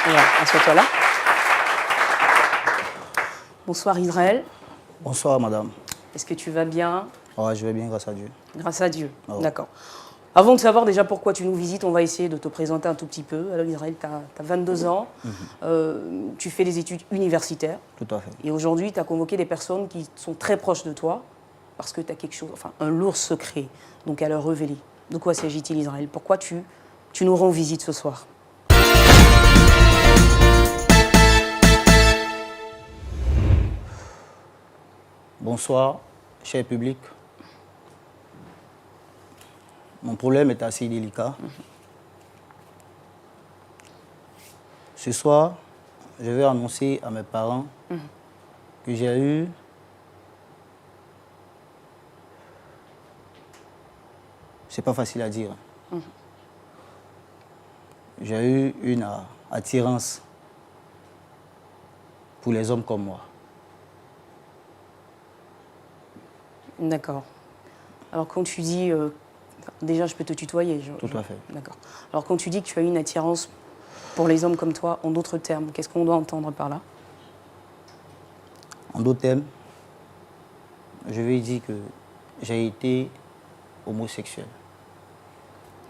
Voilà, assois-toi là. Bonsoir Israël. Bonsoir madame. Est-ce que tu vas bien? Ouais, je vais bien grâce à Dieu. Grâce à Dieu, Ah ouais. d'accord. Avant de savoir déjà pourquoi tu nous visites, on va essayer de te présenter un tout petit peu. Alors Israël, tu as 22 ans, tu fais des études universitaires. Tout à fait. Et aujourd'hui, tu as convoqué des personnes qui sont très proches de toi parce que tu as quelque chose, enfin un lourd secret, donc à leur révéler. De quoi s'agit-il Israël? Pourquoi tu nous rends visite ce soir? Bonsoir, cher public. Mon problème est assez délicat. Ce soir, je vais annoncer à mes parents que j'ai eu c'est pas facile à dire. J'ai eu une attirance pour les hommes comme moi. D'accord. Alors quand tu dis, déjà je peux te tutoyer. Tout à fait. D'accord. Alors quand tu dis que tu as une attirance pour les hommes comme toi, en d'autres termes, qu'est-ce qu'on doit entendre par là? En d'autres termes, je vais dire que j'ai été homosexuel.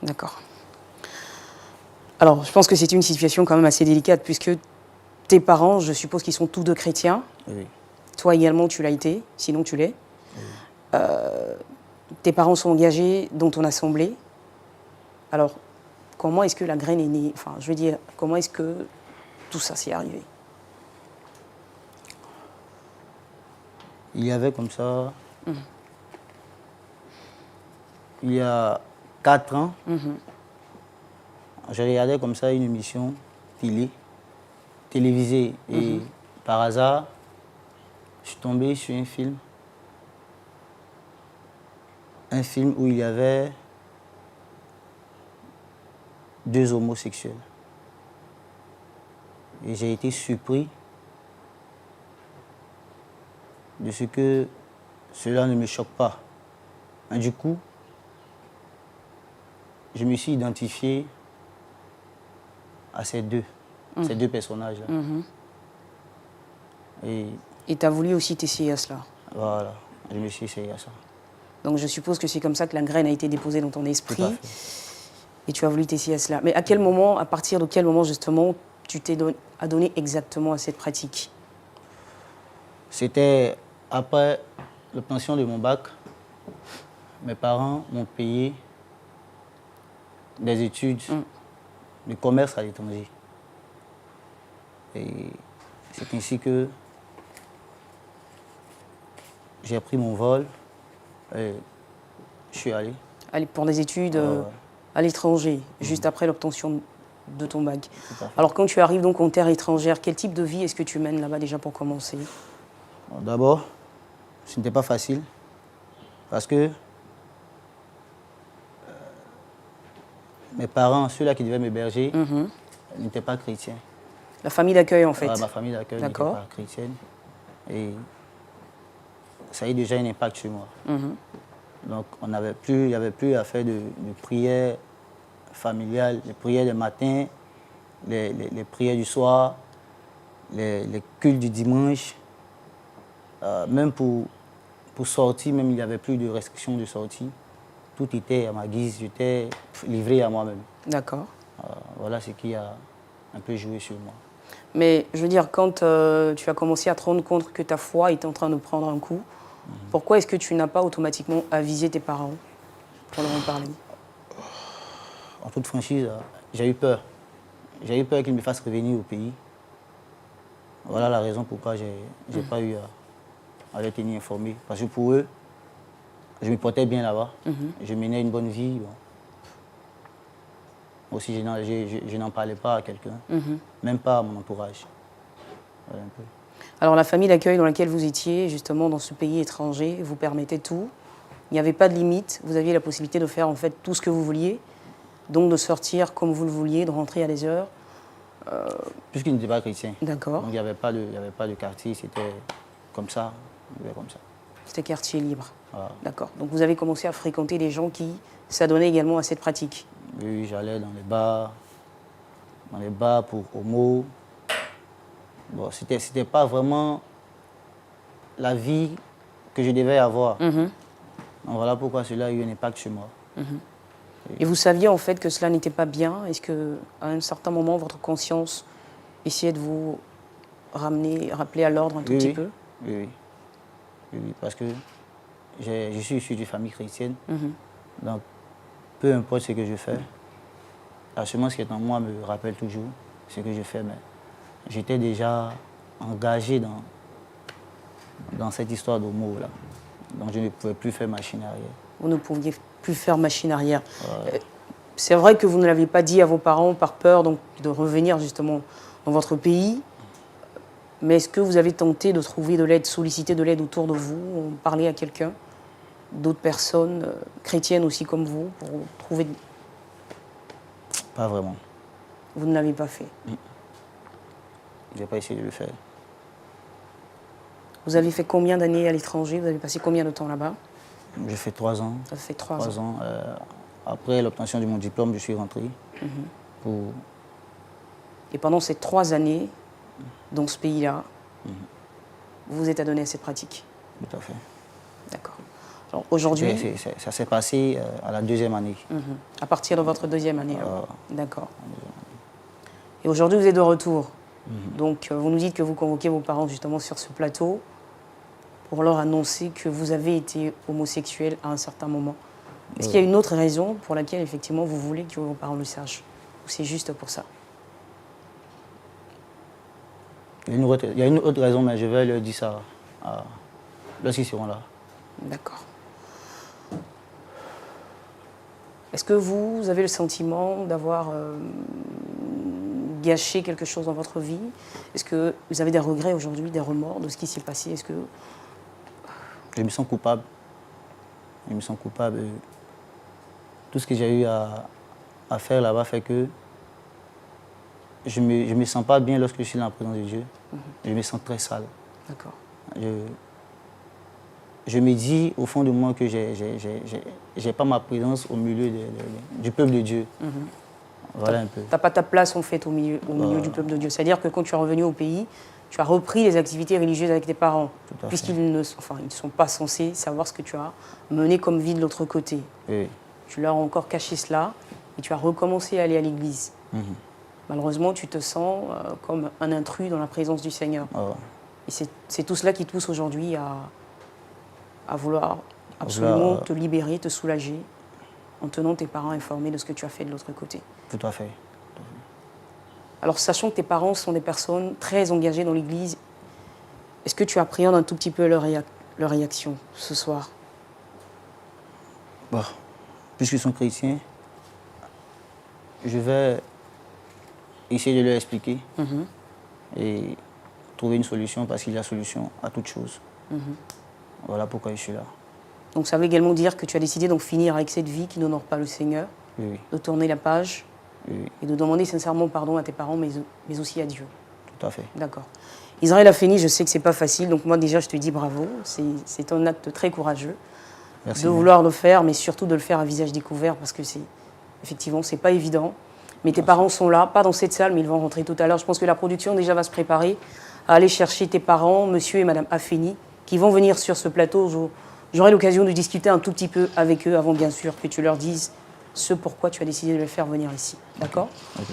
D'accord. Alors je pense que c'est une situation quand même assez délicate puisque tes parents, je suppose qu'ils sont tous deux chrétiens. Oui. Toi également tu l'as été, sinon tu l'es. Oui. Tes parents sont engagés dans ton assemblée. Alors, comment est-ce que la graine est née? Enfin, je veux dire, comment est-ce que tout ça s'est arrivé? Il y avait comme ça, il y a 4 ans, je regardais comme ça une émission télévisée. Et par hasard, je suis tombé sur un film. Un film où il y avait 2 homosexuels. Et j'ai été surpris de ce que cela ne me choque pas. Et du coup, je me suis identifié à ces deux personnages-là. Et tu as voulu aussi t'essayer à cela. Voilà, je me suis essayé à ça. Donc je suppose que c'est comme ça que la graine a été déposée dans ton esprit. Tout à fait. Et tu as voulu t'essayer à cela. Mais à quel moment, à partir de quel moment justement, tu t'es adonné exactement à cette pratique? C'était après l'obtention de mon bac. Mes parents m'ont payé des études de commerce à l'étranger. Et c'est ainsi que j'ai pris mon vol et je suis allé. Allez, pour des études à l'étranger, juste après l'obtention de ton bac. Tout à fait. Alors quand tu arrives donc en terre étrangère, quel type de vie est-ce que tu mènes là-bas déjà pour commencer? D'abord, ce n'était pas facile parce que mes parents, ceux-là qui devaient m'héberger, n'étaient pas chrétiens. La famille d'accueil en fait. Ma famille d'accueil n'était pas chrétienne et ça a eu déjà un impact sur moi. Donc il n'y avait plus à faire de prières familiales, les prières du matin, les prières du soir, les cultes du dimanche. Même pour sortir, même il n'y avait plus de restrictions de sortie. Tout était à ma guise, j'étais livré à moi-même. D'accord. Voilà ce qui a un peu joué sur moi. Mais je veux dire, quand tu as commencé à te rendre compte que ta foi était en train de prendre un coup, pourquoi est-ce que tu n'as pas automatiquement avisé tes parents pour leur en parler? En toute franchise, j'ai eu peur. J'ai eu peur qu'ils me fassent revenir au pays. Voilà la raison pourquoi je n'ai pas eu à les tenir informés. Parce que pour eux, je me portais bien là-bas. Je menais une bonne vie. Bon. Aussi, je n'en parlais pas à quelqu'un, même pas à mon entourage. Voilà un peu. Alors la famille d'accueil dans laquelle vous étiez, justement dans ce pays étranger, vous permettait tout. Il n'y avait pas de limite. Vous aviez la possibilité de faire en fait tout ce que vous vouliez. Donc de sortir comme vous le vouliez, de rentrer à des heures. Puisqu'ils n'étaient pas chrétiens. D'accord. Donc il n'y avait pas de quartier, c'était comme ça. C'était quartier libre. Voilà. D'accord. Donc vous avez commencé à fréquenter des gens qui s'adonnaient également à cette pratique. Oui, j'allais dans les bars, dans les bars pour homo. Bon, c'était pas vraiment la vie que je devais avoir. Donc voilà pourquoi cela a eu un impact sur moi. Et vous saviez en fait que cela n'était pas bien? Est-ce qu'à un certain moment, votre conscience essayait de vous rappeler à l'ordre un tout petit peu? Oui, parce que je suis issu d'une famille chrétienne. Donc, peu importe ce que je fais, la semence qui est en moi me rappelle toujours ce que je fais. Mais j'étais déjà engagé dans cette histoire d'homo-là. Donc, je ne pouvais plus faire machine arrière. Vous ne pouviez plus faire machine arrière. C'est vrai que vous ne l'avez pas dit à vos parents par peur donc, de revenir justement dans votre pays. Mais est-ce que vous avez tenté de trouver de l'aide, solliciter de l'aide autour de vous, parler à quelqu'un, d'autres personnes chrétiennes aussi comme vous, pour trouver... Pas vraiment. Vous ne l'avez pas fait. Je n'ai pas essayé de le faire. Vous avez fait combien d'années à l'étranger? Vous avez passé combien de temps là-bas? J'ai fait 3 ans. Ça fait 3 ans. Après l'obtention de mon diplôme, je suis rentré. Et pendant ces 3 années, dans ce pays-là, vous vous êtes adonné à cette pratique? Tout à fait. D'accord. Alors aujourd'hui... Ça s'est passé à la 2e année. À partir de votre 2e année. D'accord. Et aujourd'hui, vous êtes de retour. Donc, vous nous dites que vous convoquez vos parents justement sur ce plateau pour leur annoncer que vous avez été homosexuel à un certain moment. Est-ce qu'il y a une autre raison pour laquelle, effectivement, vous voulez que vos parents le sachent? Ou c'est juste pour ça? Il y a une autre raison, mais je vais leur dire ça lorsqu'ils seront là. D'accord. Est-ce que vous avez le sentiment d'avoir gâché quelque chose dans votre vie? Est-ce que vous avez des regrets aujourd'hui, des remords de ce qui s'est passé? Est-ce que... Je me sens coupable. Je me sens coupable. Tout ce que j'ai eu à faire là-bas fait que je me sens pas bien lorsque je suis dans la présence de Dieu. Je me sens très sale. D'accord. Je me dis au fond de moi que j'ai pas ma présence au milieu du peuple de Dieu. Voilà un peu. Tu n'as pas ta place en fait au milieu du peuple de Dieu. C'est-à-dire que quand tu es revenu au pays, tu as repris les activités religieuses avec tes parents, puisqu'ils ne sont pas censés savoir ce que tu as mené comme vie de l'autre côté. Oui. Tu leur as encore caché cela et tu as recommencé à aller à l'église. Malheureusement, tu te sens comme un intrus dans la présence du Seigneur. Et c'est tout cela qui te pousse aujourd'hui à vouloir absolument te libérer, te soulager, en tenant tes parents informés de ce que tu as fait de l'autre côté. Tout à fait. Alors, sachant que tes parents sont des personnes très engagées dans l'Église, est-ce que tu appréhendes un tout petit peu leur réaction ce soir? Bon, puisqu'ils sont chrétiens, je vais essayer de leur expliquer et trouver une solution, parce qu'il y a solution à toute chose. Voilà pourquoi je suis là. Donc ça veut également dire que tu as décidé d'en finir avec cette vie qui n'honore pas le Seigneur, de tourner la page et de demander sincèrement pardon à tes parents, mais aussi à Dieu. Tout à fait. D'accord. Israël Afeni, je sais que c'est pas facile, donc moi déjà je te dis bravo. C'est un acte très courageux. Merci. De vouloir le faire, mais surtout de le faire à visage découvert, parce que effectivement, c'est pas évident. Mais tes parents sont là, pas dans cette salle, mais ils vont rentrer tout à l'heure. Je pense que la production déjà va se préparer à aller chercher tes parents, monsieur et madame Afeni, qui vont venir sur ce plateau. J'aurai l'occasion de discuter un tout petit peu avec eux avant, bien sûr, que tu leur dises ce pourquoi tu as décidé de les faire venir ici. D'accord?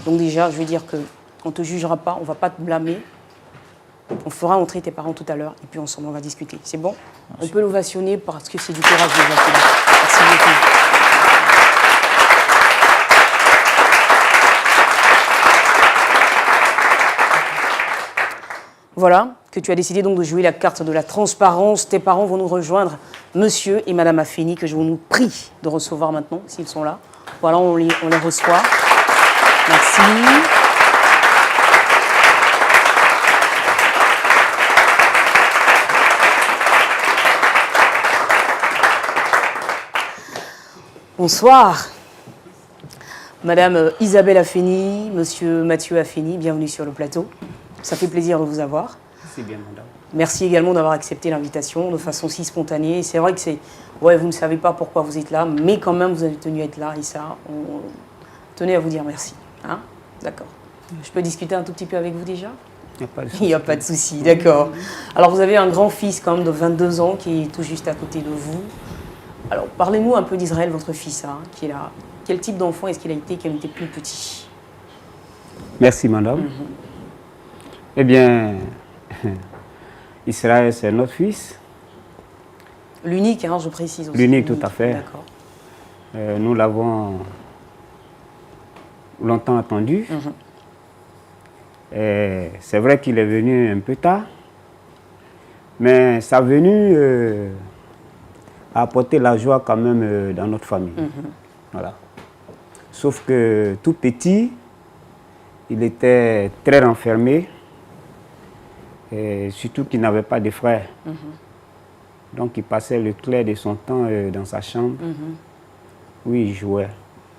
Donc déjà, je vais dire qu'on ne te jugera pas, on ne va pas te blâmer. On fera entrer tes parents tout à l'heure et puis ensemble, on va discuter. C'est bon? Merci. On peut l'ovationner parce que c'est du courage de l'ovationner. Merci beaucoup. Voilà, que tu as décidé donc de jouer la carte de la transparence. Tes parents vont nous rejoindre, monsieur et madame Afeni, que je vous prie de recevoir maintenant, s'ils sont là. Voilà, on les reçoit. Merci. Bonsoir. Madame Isabelle Afeni, monsieur Mathieu Afeni, bienvenue sur le plateau. Ça fait plaisir de vous avoir. C'est bien, madame. Merci également d'avoir accepté l'invitation de façon si spontanée. C'est vrai que vous ne savez pas pourquoi vous êtes là, mais quand même, vous avez tenu à être là. Et ça, on tenait à vous dire merci. Hein? D'accord. Je peux discuter un tout petit peu avec vous déjà? Il n'y a pas de Il n'y a pas de souci, d'accord. Alors, vous avez un grand-fils quand même de 22 ans qui est tout juste à côté de vous. Alors, parlez-nous un peu d'Israël, votre fils, hein, qui est là. Quel type d'enfant est-ce qu'il a été quand il était plus petit? Merci, madame. Eh bien, Israël, c'est notre fils. L'unique, hein, je précise aussi. L'unique, tout à fait. D'accord. Nous l'avons longtemps attendu. C'est vrai qu'il est venu un peu tard, mais sa venue a apporté la joie quand même dans notre famille. Voilà. Sauf que tout petit, il était très renfermé, et surtout qu'il n'avait pas de frères. Donc il passait le clair de son temps dans sa chambre, où il jouait.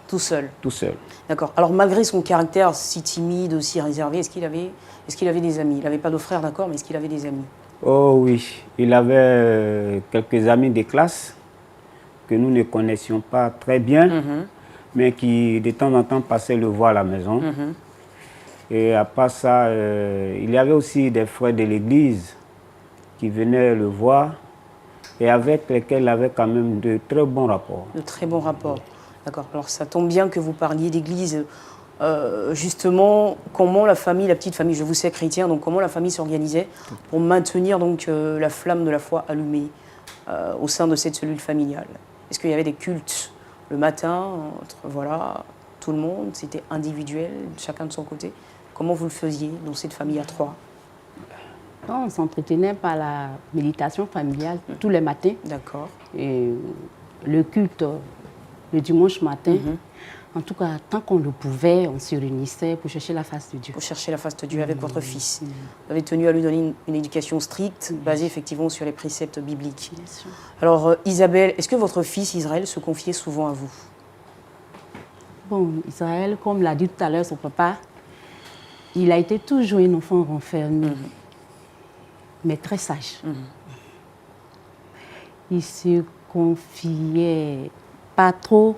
Tout seul? Tout seul. D'accord. Alors malgré son caractère si timide, aussi réservé, est-ce qu'il avait des amis? Il n'avait pas de frères, d'accord, mais est-ce qu'il avait des amis? Oh oui, il avait quelques amis de classe que nous ne connaissions pas très bien, mais qui de temps en temps passaient le voir à la maison. Et à part ça, il y avait aussi des frères de l'église qui venaient le voir et avec lesquels il avait quand même de très bons rapports. De très bons rapports. D'accord. Alors ça tombe bien que vous parliez d'église. Justement, comment la famille, la petite famille, je vous sais chrétien, donc comment la famille s'organisait pour maintenir donc la flamme de la foi allumée au sein de cette cellule familiale? Est-ce qu'il y avait des cultes le matin entre, voilà, tout le monde? C'était individuel, chacun de son côté? Comment vous le faisiez dans cette famille à trois? On s'entretenait par la méditation familiale tous les matins. D'accord. Et le culte le dimanche matin. En tout cas, tant qu'on le pouvait, on se réunissait pour chercher la face de Dieu. Pour chercher la face de Dieu avec votre fils. Vous avez tenu à lui donner une éducation stricte, basée effectivement sur les préceptes bibliques. Bien sûr. Alors Isabelle, est-ce que votre fils Israël se confiait souvent à vous? Bon, Israël, comme l'a dit tout à l'heure son papa, il a été toujours un enfant renfermé, mais très sage. Il se confiait pas trop.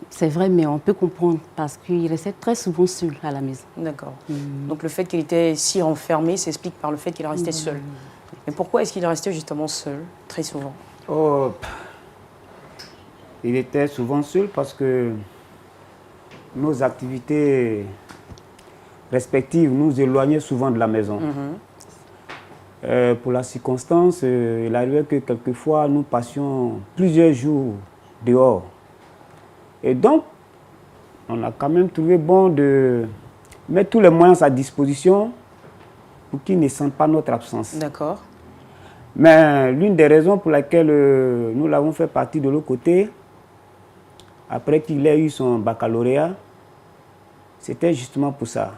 C'est vrai, mais on peut comprendre parce qu'il restait très souvent seul à la maison. D'accord. Donc le fait qu'il était si renfermé s'explique par le fait qu'il restait seul. Mais pourquoi est-ce qu'il restait justement seul, très souvent? Oh, il était souvent seul parce que nos activités respectives nous éloignaient souvent de la maison. Pour la circonstance, il arrivait que quelquefois nous passions plusieurs jours dehors. Et donc, on a quand même trouvé bon de mettre tous les moyens à sa disposition pour qu'il ne sente pas notre absence. D'accord. Mais l'une des raisons pour laquelle nous l'avons fait partir de l'autre côté, après qu'il ait eu son baccalauréat, c'était justement pour ça,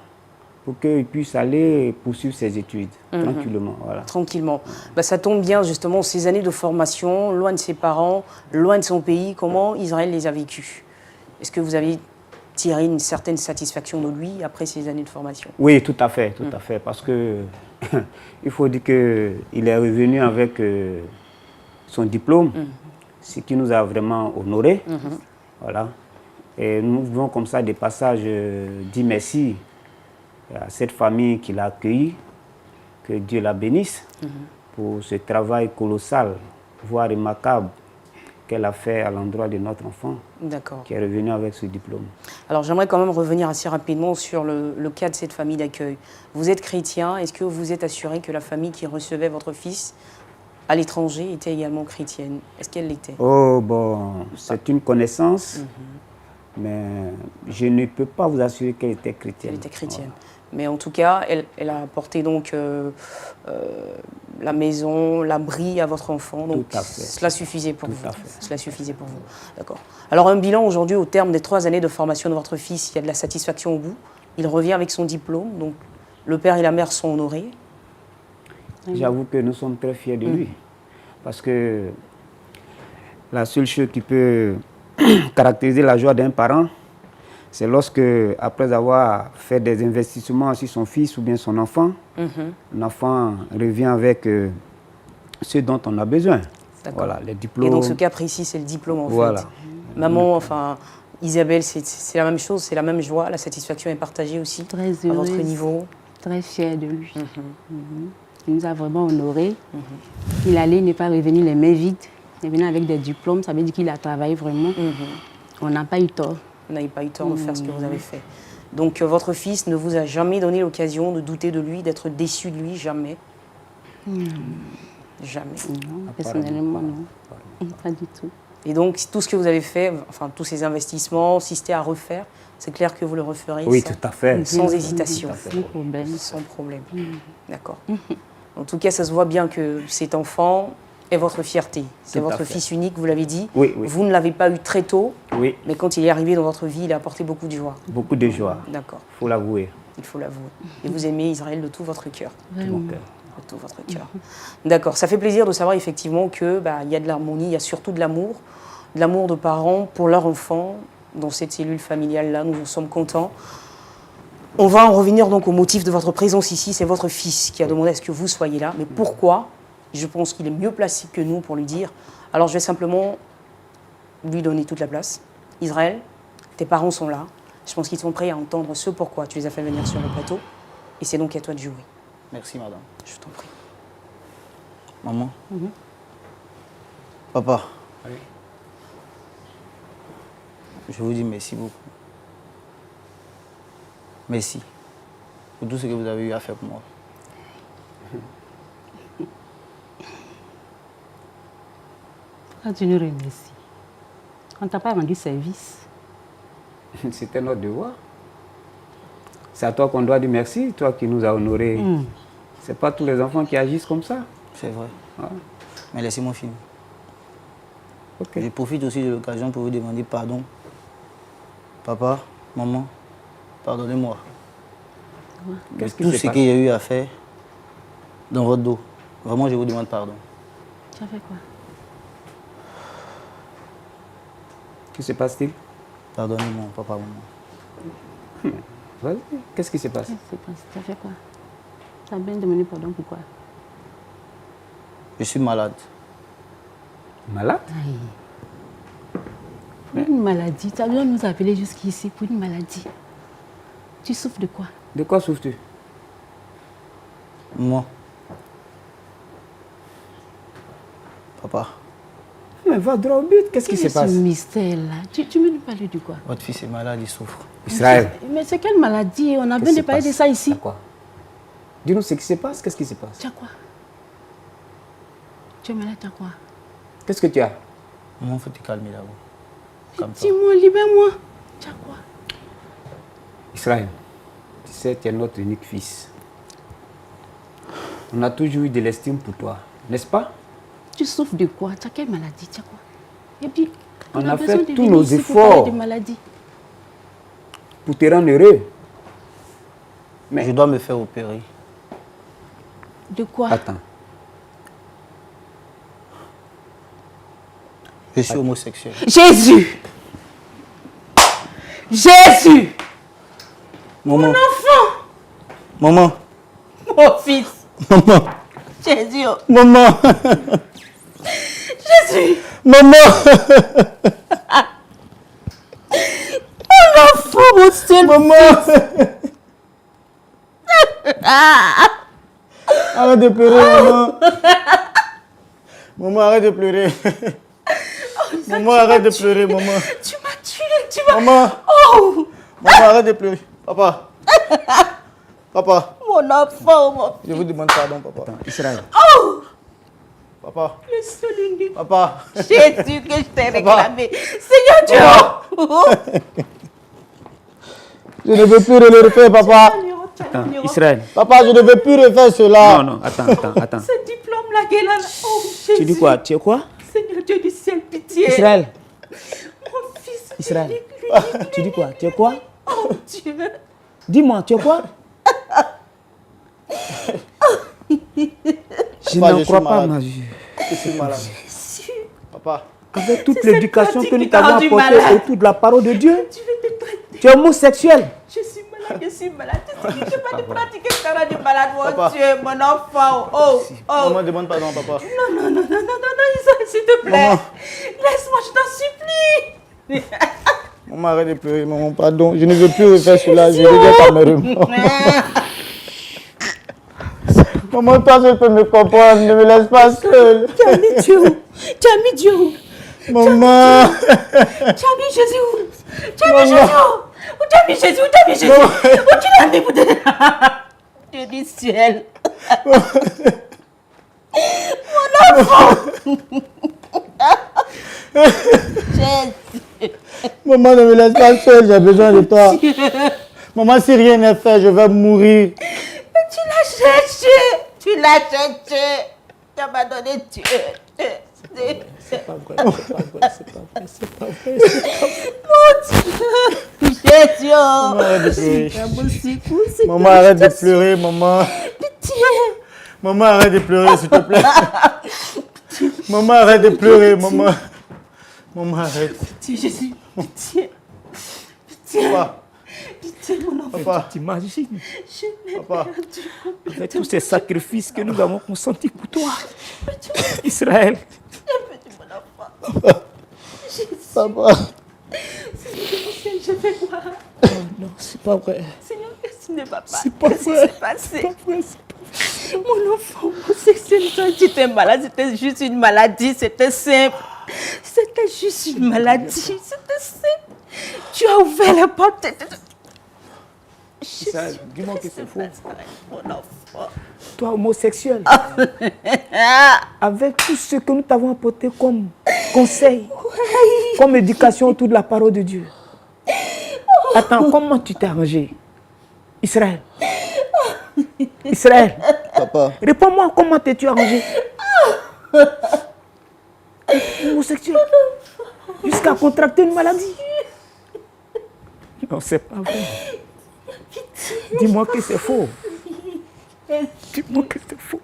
pour qu'il puisse aller poursuivre ses études tranquillement. Voilà. Tranquillement. Bah, ça tombe bien justement, ces années de formation, loin de ses parents, loin de son pays, comment Israël les a vécues? Est-ce que vous avez tiré une certaine satisfaction de lui après ces années de formation? Oui, tout à fait, parce que il faut dire qu'il est revenu avec son diplôme, ce qui nous a vraiment honorés. Voilà. Et nous voulons comme ça des passages dire merci à cette famille qui l'a accueilli, que Dieu la bénisse pour ce travail colossal, voire remarquable, qu'elle a fait à l'endroit de notre enfant, qui est revenu avec ce diplôme. Alors j'aimerais quand même revenir assez rapidement sur le cas de cette famille d'accueil. Vous êtes chrétien, est-ce que vous êtes assuré que la famille qui recevait votre fils à l'étranger était également chrétienne? Est-ce qu'elle l'était? Oh bon, c'est une connaissance, mais je ne peux pas vous assurer qu'elle était chrétienne. Elle était chrétienne. Voilà. Mais en tout cas, elle a apporté donc la maison, l'abri à votre enfant. Donc cela suffisait pour vous. Cela suffisait pour vous. D'accord. Alors un bilan aujourd'hui, au terme des 3 années de formation de votre fils, il y a de la satisfaction au bout. Il revient avec son diplôme. Donc le père et la mère sont honorés. J'avoue que nous sommes très fiers de lui. Parce que la seule chose qui peut caractériser la joie d'un parent, c'est lorsque, après avoir fait des investissements sur son fils ou bien son enfant, l'enfant revient avec ce dont on a besoin. Voilà, les diplômes. Et dans ce cas précis, c'est le diplôme en fait. Maman, enfin, Isabelle, c'est la même chose, c'est la même joie, la satisfaction est partagée aussi Très à votre heureuse. niveau. Très fière de lui. Il nous a vraiment honorés. Il allait, il n'est pas revenu les mains vides. Il est venu avec des diplômes, ça veut dire qu'il a travaillé vraiment. On n'a pas eu tort. Vous n'avez pas eu tort de faire ce que vous avez fait. Donc votre fils ne vous a jamais donné l'occasion de douter de lui, d'être déçu de lui, jamais. Jamais. Non, personnellement, non. Pas du tout. Et donc tout ce que vous avez fait, enfin tous ces investissements, si c'était à refaire, c'est clair que vous le referez Oui, sans, tout à fait. sans hésitation. Sans problème. Sans problème. D'accord. En tout cas, ça se voit bien que cet enfant est votre fierté. C'est Tout à votre fait. fils unique, vous l'avez dit. Oui, oui. Vous ne l'avez pas eu très tôt, Oui, mais quand il est arrivé dans votre vie, il a apporté beaucoup de joie. beaucoup de joie, D'accord, il faut l'avouer. il faut l'avouer. Et vous aimez Israël de tout votre cœur. de mon cœur. De tout votre cœur. D'accord, ça fait plaisir de savoir effectivement que il y a de l'harmonie, il y a surtout de l'amour de parents pour leur enfant dans cette cellule familiale-là. Nous en sommes contents. On va en revenir donc au motif de votre présence ici. C'est votre fils qui a demandé à ce que vous soyez là. Mais pourquoi? Je pense qu'il est mieux placé que nous pour lui dire. Alors je vais simplement lui donner toute la place. Israël, tes parents sont là. Je pense qu'ils sont prêts à entendre ce pourquoi tu les as fait venir sur le plateau. Et c'est donc à toi de jouer. Merci, madame. Je t'en prie. Maman. Papa. Je vous dis merci beaucoup. Merci pour tout ce que vous avez eu à faire pour moi. Pourquoi tu nous remercies? On ne t'a pas rendu service. C'était notre devoir. C'est à toi qu'on doit dire merci, toi qui nous as honorés. Ce n'est pas tous les enfants qui agissent comme ça. C'est vrai. Ah, Mais laissez-moi finir. ok. Je profite aussi de l'occasion pour vous demander pardon. Papa, maman, pardonnez-moi. De Qu'est-ce qui tout s'est ce passé? qu'il y a eu à faire dans votre dos. Vraiment, je vous demande pardon. Tu as fait quoi? Que se passe-t-il? Pardonnez-moi, papa, maman. Vas-y, qu'est-ce qui s'est passé? Tu as fait quoi? Tu as bien demandé pardon, pourquoi? Je suis malade. Malade? Pour une maladie, tu as besoin de nous appeler jusqu'ici pour une maladie. Tu souffres de quoi? De quoi souffres-tu? Moi. Papa, Mais va droit au but, qu'est-ce qui se passe? Ce mystère-là, tu veux nous parler de quoi? votre fils est malade, il souffre. Israël, Mais c'est quelle maladie? On a besoin qu'est-ce de qui parler se de passe? ça ici. T'as quoi? Dis-nous ce qui se passe, qu'est-ce qui se passe? Tu as quoi? Tu es malade, tu as quoi? Qu'est-ce que tu as? Maman, il faut te calmer là-bas. Calme-toi. Dis-moi, libère-moi. Tu as quoi? Israël, tu sais, tu es notre unique fils. On a toujours eu de l'estime pour toi, n'est-ce pas? Tu souffres de quoi? Tu as quelle maladie? Tu as quoi? Et puis, On a a besoin fait de tous venir nos ici pour parler efforts de maladie. pour te rendre heureux. Mais Je dois me faire opérer. De quoi? attends, Je suis homosexuel. Jésus! Jésus! Maman, Mon enfant! maman, Mon fils! maman, Jésus! maman, Jésus! maman. Mon enfant, mon seul! Maman. Arrête de pleurer, maman. Maman, arrête de pleurer. Maman, arrête de pleurer, maman. Tu m'as tué, tu m'as... Maman, Oh! maman, arrête de pleurer. Papa. Papa, Mon enfant, mon... je vous demande pardon, papa. attends, Israël. Oh! Papa, Le seul unique papa. Jésus que je t'ai réclamé. Seigneur Dieu! Oh! Je ne veux plus le refaire, papa. Attends, Israël. Papa, je ne veux plus refaire cela. Non, non, attends. Ce diplôme-là qu'elle a là. Oh, Jésus. Tu dis quoi? Tu es quoi? Seigneur Dieu du ciel, pitié. Israël. Mon fils. Israël. Unique, Tu dis quoi? Tu es quoi? Oh Dieu. Dis-moi, tu es quoi? Je Papa, n'en je crois suis pas, malade. ma vie. Je suis malade. Jésus. Papa, Avec toute C'est l'éducation cette que nous pratique qui t'a t'avons rendu apportée malade. autour de la parole de Dieu, Tu veux te traiter. tu es homosexuel. Je suis malade, je suis malade. Tu sais que je ne peux pas te pratiquer ce qu'on a du malade, mon Papa. Dieu, mon enfant. Oh, oh. maman demande pardon, papa. Non, Isa, s'il te plaît. Maman. Laisse-moi, je t'en supplie. Maman, arrête de pleurer, maman, pardon. Je ne veux plus refaire cela, je regrette amèrement. Maman, toi, je peux me comprendre, ne me laisse pas seule. Tu as mis Dieu où? Tu as mis Dieu où? Maman. Tu as mis Jésus où? Tu as mis Jésus où? Où tu as mis Jésus? Où tu as mis Jésus? Où tu l'as mis pour te... Dieu du ciel. Mon enfant. Jésus. Maman, ne me laisse pas seule, j'ai besoin de toi. Maman, si rien n'est fait, je vais mourir. Mais tu l'as cherché. Tu l'as cherché. Tu m'as donné Dieu. C'est pas vrai, c'est pas vrai, c'est pas vrai, c'est pas vrai. Mon Dieu. Jésus. Maman, arrête de pleurer. C'est Maman, arrête de pleurer, maman. Pitié. Maman, arrête de pleurer, s'il te plaît. Maman, arrête de pleurer, maman. Maman, arrête. Pitié, Jésus. Pitié. Pitié. Papa, Pitié, mon enfant. papa, T'imagines, papa. avec tous ces sacrifices que nous avons consentis pour toi, Israël. Papa. Je fais quoi? Oh non, c'est pas vrai. Seigneur, qu'est-ce qui ne va pas? C'est pas Qu'est-ce qui vrai. s'est passé? C'est pas vrai, c'est pas vrai. Mon enfant, tu étais malade, c'était juste une maladie, c'était simple. C'était juste une maladie, c'était simple. Tu as ouvert la porte. Israël, dis-moi que c'est faux. Mon enfant. Toi, homosexuel, avec tout ce que nous t'avons apporté comme conseil, comme éducation autour de la parole de Dieu. Attends, comment tu t'es arrangé? Israël. Israël. Papa. Réponds-moi, comment t'es-tu arrangé? Homosexuel. Jusqu'à contracter une maladie. Non, c'est pas vrai. Dis-moi que c'est faux. Dis-moi que c'est faux.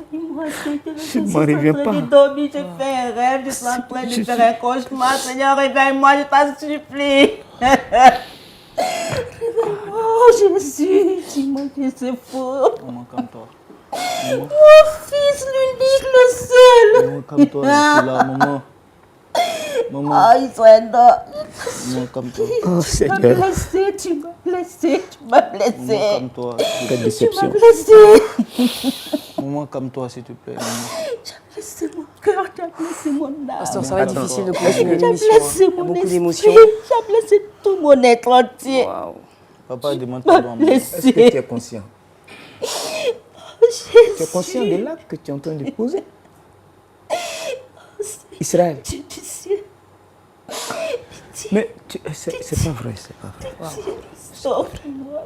Je ne m'en reviens pas. Je dormir, je fais un rêve, je suis en train de faire un cauchemar. Seigneur, réveille-moi, je t'en supplie. Oh Jésus, dis-moi que c'est faux. Maman, calme-toi. Mon fils, l'unique, le seul. Maman, calme-toi, je suis là, maman. Maman, Ah, ils sont énormes. maman, calme-toi. Oh Tu m'as Seigneur, blessé, tu m'as blessé, tu m'as Maman, blessé. calme-toi. quelle Tu m'as déception. blessé. Maman, calme-toi, s'il te plaît. Maman. Tu as blessé mon cœur, tu as blessé mon âme. Pasteur, ça va être Attends. difficile de continuer Tu as l'émission. hein. blessé Il y a mon beaucoup esprit. d'émotions. Tu as blessé tout mon être entier. Waouh. Papa, demande Tu m'as pardon à maman. Est-ce que tu blessé. es conscient? Jésus. Tu es conscient de l'acte que tu es en train de poser? Israël. Dieu du ciel, Mais c'est pas vrai, c'est pas vrai. sauve-moi.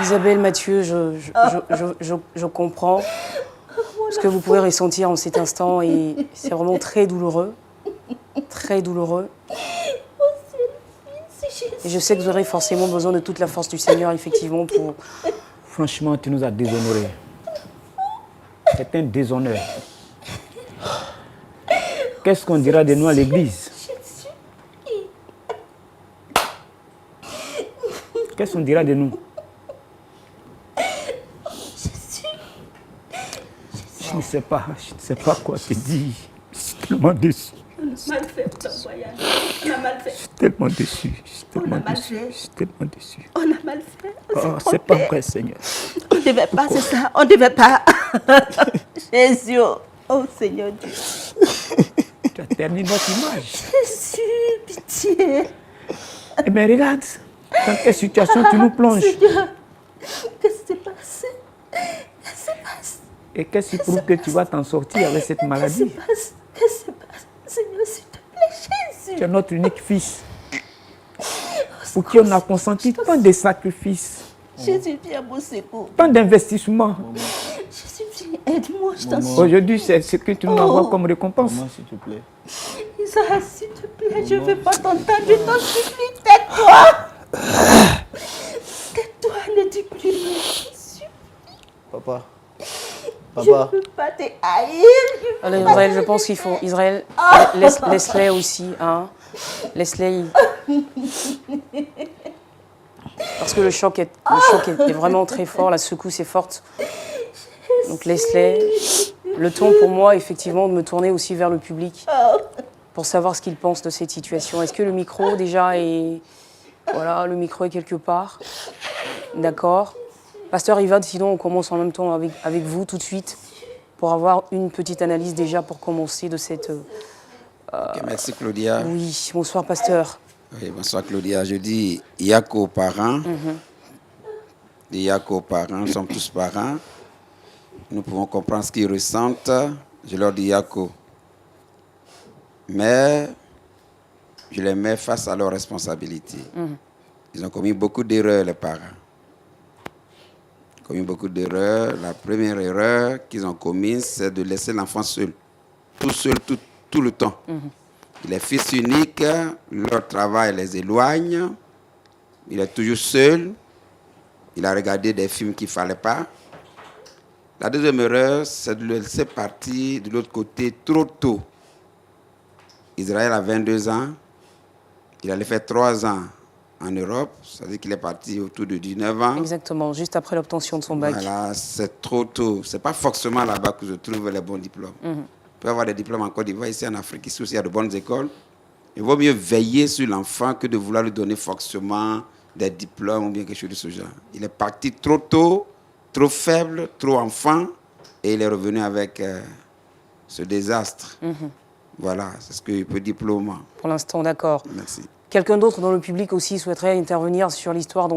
Isabelle, Mathieu, je comprends ce que vous pouvez ressentir en cet instant et c'est vraiment très douloureux. Très douloureux. Et je sais que vous aurez forcément besoin de toute la force du Seigneur, effectivement, pour... Franchement, tu nous as déshonorés. C'est un déshonneur. Qu'est-ce qu'on dira de nous à l'église? Qu'est-ce qu'on dira de nous? Je ne sais pas quoi te dire. Je suis tellement déçu. On a mal fait ton voyage. On a mal fait. Je suis tellement déçu. Je suis tellement On a mal déçu. fait. Je suis tellement déçu. On a mal fait. On s'est Oh, trompé. c'est pas vrai, Seigneur. On ne devait pas, c'est ça. On ne devait pas. Jésus. Oh Seigneur Dieu. Tu as terni notre image. Jésus, pitié. Eh bien, regarde, dans quelle situation tu nous plonges. Seigneur. Qu'est-ce qui s'est passé? Qu'est-ce qui se passe? Et qu'est-ce qui prouve que tu vas t'en sortir avec cette Qu'est-ce qui maladie? se passe? Qu'est-ce qui se passe? Seigneur, s'il te plaît, Jésus. Tu es notre unique fils. Pour qui on a consenti tant de sacrifices, Jésus, viens à mon secours. tant d'investissements. Jésus, viens, aide-moi, je t'en supplie. Aujourd'hui, c'est ce que tu nous envoies comme récompense. Maman, s'il te plaît. Isaac, s'il te plaît, je ne veux pas t'entendre, je t'en supplie, tais-toi. Tais-toi, ne dis plus rien, Jésus. Papa. Je Papa. ne veux pas te haïr. Alors Israël, je pense qu'il faut... Israël, laisse-les aussi, hein. Laisse-les. Parce que le choc est vraiment très fort, la secousse est forte. Donc laisse-les. Le temps pour moi, effectivement, de me tourner aussi vers le public. pour savoir ce qu'il pense de cette situation. Est-ce que le micro déjà est... Voilà, le micro est quelque part. D'accord. Pasteur Ivad, sinon on commence en même temps avec vous tout de suite pour avoir une petite analyse déjà pour commencer de cette... Ok, merci Claudia. Oui, bonsoir pasteur. Oui, bonsoir Claudia. Je dis Yako aux parents. Yako aux parents, nous sommes tous parents. Nous pouvons comprendre ce qu'ils ressentent. Je leur dis Yako. Mais je les mets face à leurs responsabilités. Ils ont commis beaucoup d'erreurs, les parents. Ils ont commis beaucoup d'erreurs. La première erreur qu'ils ont commise, c'est de laisser l'enfant seul. Tout seul, tout le temps. Il est fils unique, leur travail les éloigne. Il est toujours seul. Il a regardé des films qu'il ne fallait pas. La deuxième erreur, c'est de le laisser partir de l'autre côté trop tôt. Israël a 22 ans. Il allait faire 3 ans en Europe. C'est-à-dire qu'il est parti autour de 19 ans. Exactement, juste après l'obtention de son bac. Voilà, c'est trop tôt. Ce n'est pas forcément là-bas que je trouve les bons diplômes. On peut avoir des diplômes en Côte d'Ivoire, ici en Afrique, ici aussi il y a de bonnes écoles. Il vaut mieux veiller sur l'enfant que de vouloir lui donner forcément des diplômes ou bien quelque chose de ce genre. Il est parti trop tôt, trop faible, trop enfant, et il est revenu avec ce désastre. Voilà, c'est ce que je peux dire pour le moment. Pour l'instant, d'accord. Merci. Quelqu'un d'autre dans le public aussi souhaiterait intervenir sur l'histoire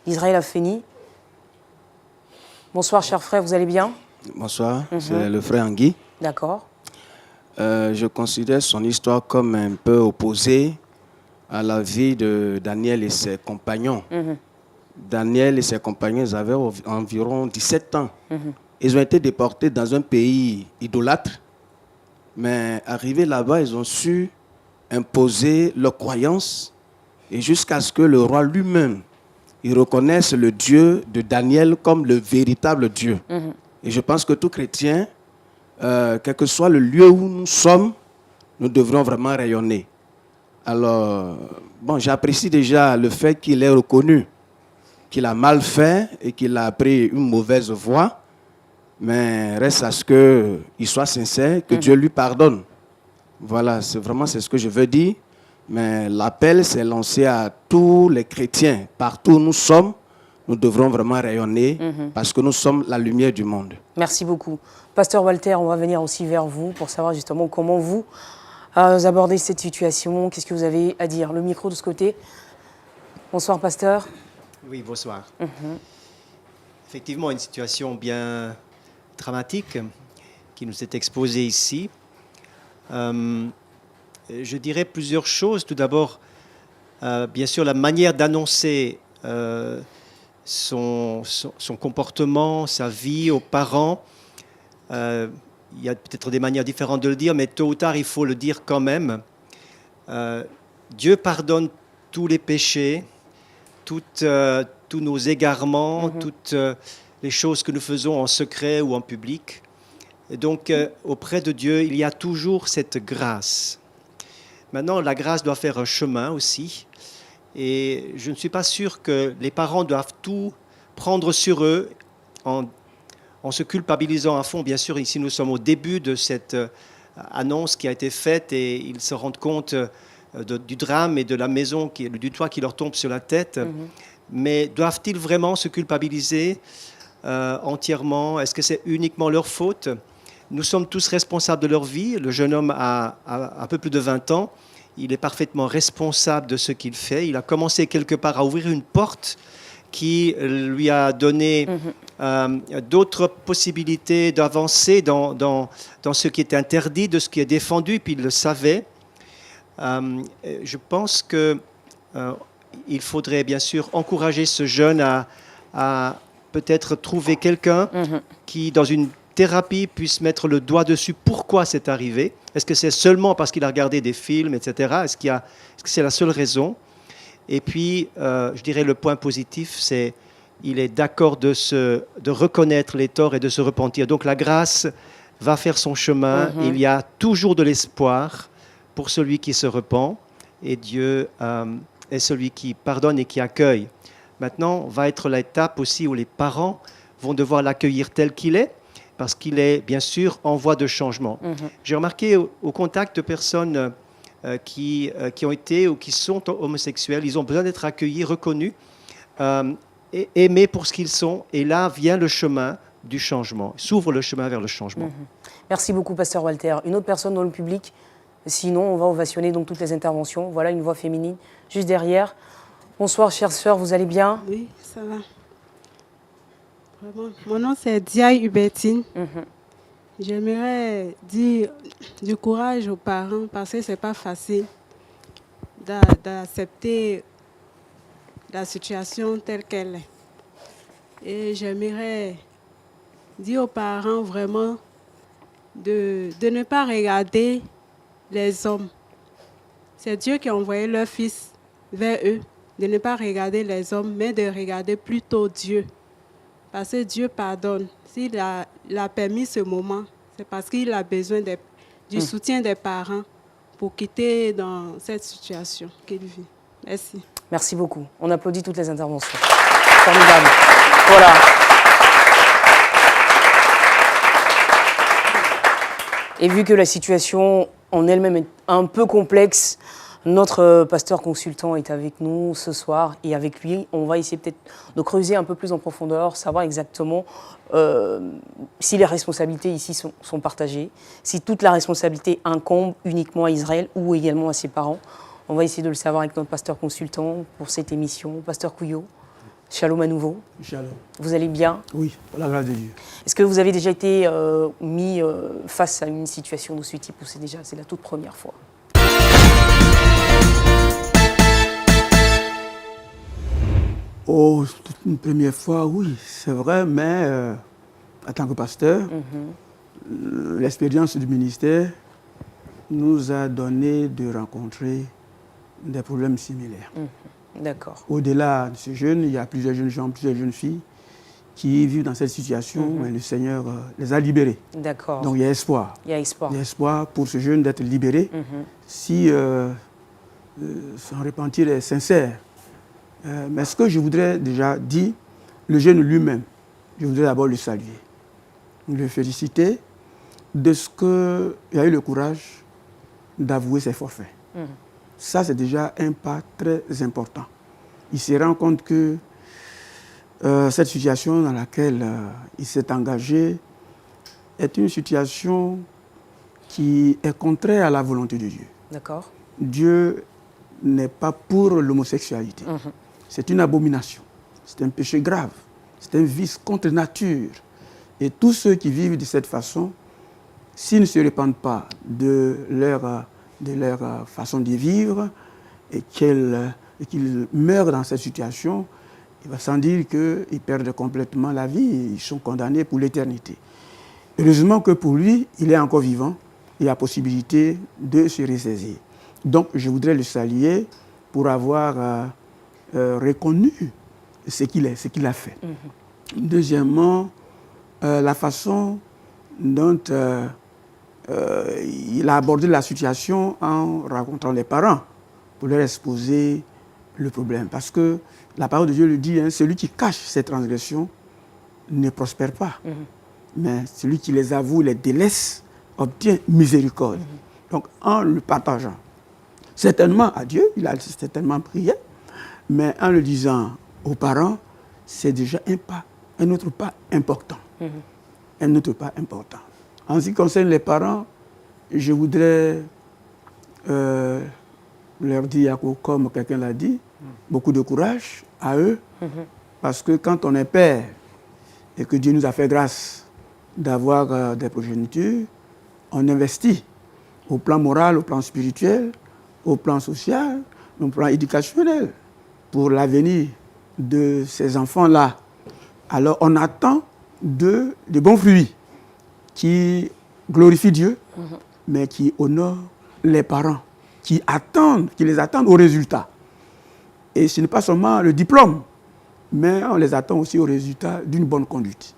d'Israël Afeni. Bonsoir, cher frère, vous allez bien? Bonsoir, c'est le frère Angui. D'accord. Je considère son histoire comme un peu opposée à la vie de Daniel et ses compagnons. Daniel et ses compagnons ils avaient environ 17 ans. Ils ont été déportés dans un pays idolâtre, mais arrivés là-bas, ils ont su imposer leurs croyances et jusqu'à ce que le roi lui-même il reconnaisse le Dieu de Daniel comme le véritable Dieu. Et je pense que tout chrétien, quel que soit le lieu où nous sommes, nous devrons vraiment rayonner. Alors, bon, j'apprécie déjà le fait qu'il ait reconnu qu'il a mal fait et qu'il a pris une mauvaise voie, mais reste à ce qu'il soit sincère, que Dieu lui pardonne. Voilà, c'est ce que je veux dire. Mais l'appel s'est lancé à tous les chrétiens. Partout où nous sommes, nous devrons vraiment rayonner parce que nous sommes la lumière du monde. Merci beaucoup. Pasteur Walter, on va venir aussi vers vous pour savoir justement comment vous abordez cette situation. Qu'est-ce que vous avez à dire? Le micro de ce côté. Bonsoir, pasteur. Oui, bonsoir. Effectivement, une situation bien dramatique qui nous est exposée ici. Je dirais plusieurs choses. Tout d'abord, bien sûr, la manière d'annoncer son comportement, sa vie aux parents. Il y a peut-être des manières différentes de le dire, mais tôt ou tard, il faut le dire quand même. Dieu pardonne tous les péchés, tous nos égarements, toutes les choses que nous faisons en secret ou en public. Et donc, auprès de Dieu, il y a toujours cette grâce. Maintenant, la grâce doit faire un chemin aussi. Et je ne suis pas sûr que les parents doivent tout prendre sur eux en se culpabilisant à fond. Bien sûr, ici, nous sommes au début de cette annonce qui a été faite et ils se rendent compte du drame et de la maison, du toit qui leur tombe sur la tête. Mais doivent-ils vraiment se culpabiliser entièrement? Est-ce que c'est uniquement leur faute? Nous sommes tous responsables de leur vie. Le jeune homme a un peu plus de 20 ans. Il est parfaitement responsable de ce qu'il fait. Il a commencé quelque part à ouvrir une porte qui lui a donné d'autres possibilités d'avancer dans ce qui est interdit, de ce qui est défendu, puis il le savait. Je pense qu'il faudrait bien sûr encourager ce jeune à peut-être trouver quelqu'un qui, dans une thérapie, puisse mettre le doigt dessus. Pourquoi c'est arrivé? Est-ce que c'est seulement parce qu'il a regardé des films, etc. Est-ce que c'est la seule raison? Et puis, je dirais le point positif, c'est il est d'accord de reconnaître les torts et de se repentir. Donc la grâce va faire son chemin. Il y a toujours de l'espoir pour celui qui se repent. Et Dieu est celui qui pardonne et qui accueille. Maintenant, va être l'étape aussi où les parents vont devoir l'accueillir tel qu'il est. parce qu'il est bien sûr en voie de changement. J'ai remarqué au contact de personnes qui ont été ou qui sont homosexuels, ils ont besoin d'être accueillis, reconnus, et aimés pour ce qu'ils sont. Et là vient le chemin du changement, s'ouvre le chemin vers le changement. Merci beaucoup, Pasteur Walter. Une autre personne dans le public? Sinon, on va ovationner donc toutes les interventions. Voilà une voix féminine juste derrière. Bonsoir, chère sœur, vous allez bien? Oui, ça va. Vraiment. Mon nom, c'est Diaye Hubertine. J'aimerais dire du courage aux parents parce que ce n'est pas facile d'accepter la situation telle qu'elle est. Et j'aimerais dire aux parents vraiment de ne pas regarder les hommes. C'est Dieu qui a envoyé leur fils vers eux, de ne pas regarder les hommes, mais de regarder plutôt Dieu. Parce que Dieu pardonne. S'il a permis ce moment, c'est parce qu'il a besoin du soutien des parents pour quitter dans cette situation qu'il vit. Merci. Merci beaucoup. On applaudit toutes les interventions. Formidable. Voilà. Et vu que la situation en elle-même est un peu complexe, notre pasteur consultant est avec nous ce soir et avec lui, on va essayer peut-être de creuser un peu plus en profondeur, savoir exactement si les responsabilités ici sont partagées, si toute la responsabilité incombe uniquement à Israël ou également à ses parents. On va essayer de le savoir avec notre pasteur consultant pour cette émission. Pasteur Couillot, shalom à nouveau. Shalom. Vous allez bien? Oui, pour la grâce de Dieu. Est-ce que vous avez déjà été mis face à une situation de ce type ou c'est la toute première fois? Oh, c'est une première fois, oui, c'est vrai, mais en tant que pasteur, l'expérience du ministère nous a donné de rencontrer des problèmes similaires. D'accord. Au-delà de ces jeunes, il y a plusieurs jeunes gens, plusieurs jeunes filles qui vivent dans cette situation, mais le Seigneur les a libérés. D'accord. Donc il y a espoir. Il y a espoir. Il y a espoir pour ce jeune d'être libéré si son repentir est sincère. Mais ce que je voudrais déjà dire, le jeune lui-même, je voudrais d'abord le saluer, le féliciter de ce qu'il a eu le courage d'avouer ses forfaits. Ça, c'est déjà un pas très important. Il se rend compte que cette situation dans laquelle il s'est engagé est une situation qui est contraire à la volonté de Dieu. D'accord. Dieu n'est pas pour l'homosexualité. C'est une abomination, c'est un péché grave, c'est un vice contre nature. Et tous ceux qui vivent de cette façon, s'ils ne se répandent pas de leur façon de vivre et qu'ils meurent dans cette situation, il va sans dire qu'ils perdent complètement la vie et ils sont condamnés pour l'éternité. Heureusement que pour lui, il est encore vivant et a possibilité de se ressaisir. Donc je voudrais le saluer pour avoir reconnu ce qu'il a fait. Deuxièmement, la façon dont il a abordé la situation en rencontrant les parents pour leur exposer le problème. Parce que la parole de Dieu le dit, celui qui cache ses transgressions ne prospère pas. Mais celui qui les avoue, les délaisse, obtient miséricorde. Donc en le partageant, certainement à Dieu, il a certainement prié, mais en le disant aux parents, c'est déjà un autre pas important. Un autre pas important. En ce qui concerne les parents, je voudrais leur dire, comme quelqu'un l'a dit, beaucoup de courage à eux, parce que quand on est père et que Dieu nous a fait grâce d'avoir des progénitures, on investit au plan moral, au plan spirituel, au plan social, au plan éducationnel, pour l'avenir de ces enfants-là. Alors on attend de bons fruits qui glorifient Dieu, mais qui honorent les parents, qui les attendent au résultat. Et ce n'est pas seulement le diplôme, mais on les attend aussi au résultat d'une bonne conduite,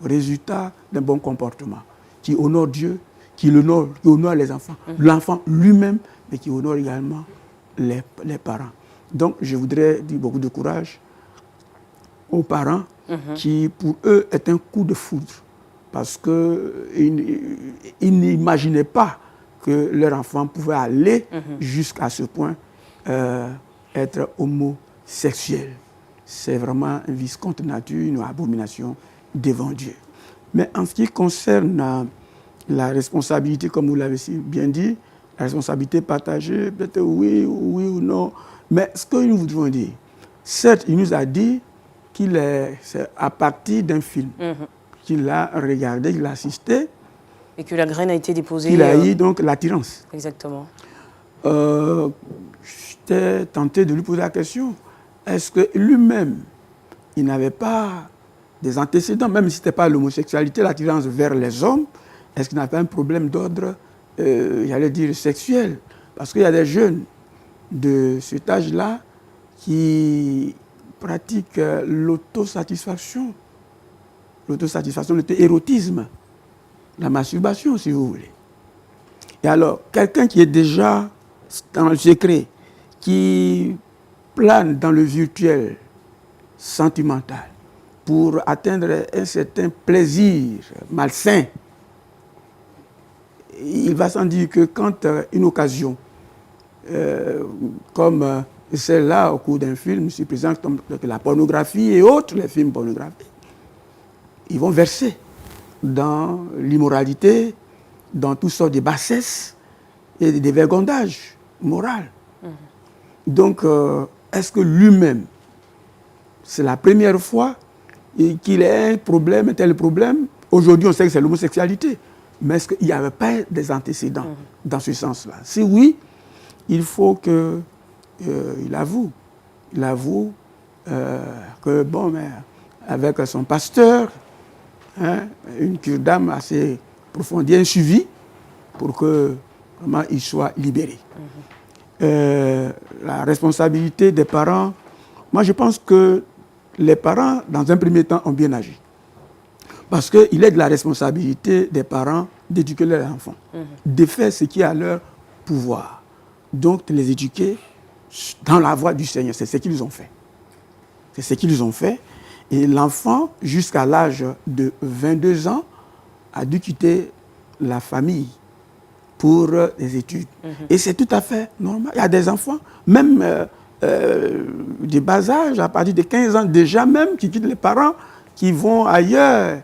au résultat d'un bon comportement, qui honore Dieu, qui honore les enfants, l'enfant lui-même, mais qui honore également les parents. Donc, je voudrais dire beaucoup de courage aux parents qui, pour eux, est un coup de foudre parce qu'ils n'imaginaient pas que leur enfant pouvait aller jusqu'à ce point être homosexuel. C'est vraiment un vice contre nature, une abomination devant Dieu. Mais en ce qui concerne la responsabilité, comme vous l'avez si bien dit, la responsabilité partagée, peut-être oui ou non. Mais ce que nous voudrions dire, certes, il nous a dit qu'il est à partir d'un film qu'il a regardé, qu'il a assisté. Et que la graine a été déposée. Il a eu donc l'attirance. Exactement. J'étais tenté de lui poser la question, est-ce que lui-même, il n'avait pas des antécédents, même si ce n'était pas l'homosexualité, l'attirance vers les hommes, est-ce qu'il n'avait pas un problème d'ordre, j'allais dire, sexuel? Parce qu'il y a des jeunes de cet âge-là qui pratiquent l'autosatisfaction, l'érotisme, la masturbation, si vous voulez. Et alors, quelqu'un qui est déjà dans le secret, qui plane dans le virtuel sentimental pour atteindre un certain plaisir malsain, il va sans dire que quand une occasion, comme celle-là au cours d'un film, se présente comme la pornographie et autres, les films pornographiques, ils vont verser dans l'immoralité, dans toutes sortes de bassesses et des dévergondages moraux. Donc, est-ce que lui-même, c'est la première fois qu'il a un problème, un tel problème? Aujourd'hui, on sait que c'est l'homosexualité. Mais est-ce qu'il n'y avait pas des antécédents dans ce sens-là? Si oui, il faut qu'il avoue. Il avoue que, bon, mais avec son pasteur, une cure d'âme assez profonde, un suivi pour que vraiment il soit libéré. La responsabilité des parents, moi je pense que les parents, dans un premier temps, ont bien agi. Parce qu'il est de la responsabilité des parents d'éduquer leurs enfants, de faire ce qui est à leur pouvoir. Donc de les éduquer dans la voie du Seigneur. C'est ce qu'ils ont fait. C'est ce qu'ils ont fait. Et l'enfant, jusqu'à l'âge de 22 ans, a dû quitter la famille pour des études. Et c'est tout à fait normal. Il y a des enfants, même de bas âge, à partir de 15 ans déjà même, qui quittent les parents, qui vont ailleurs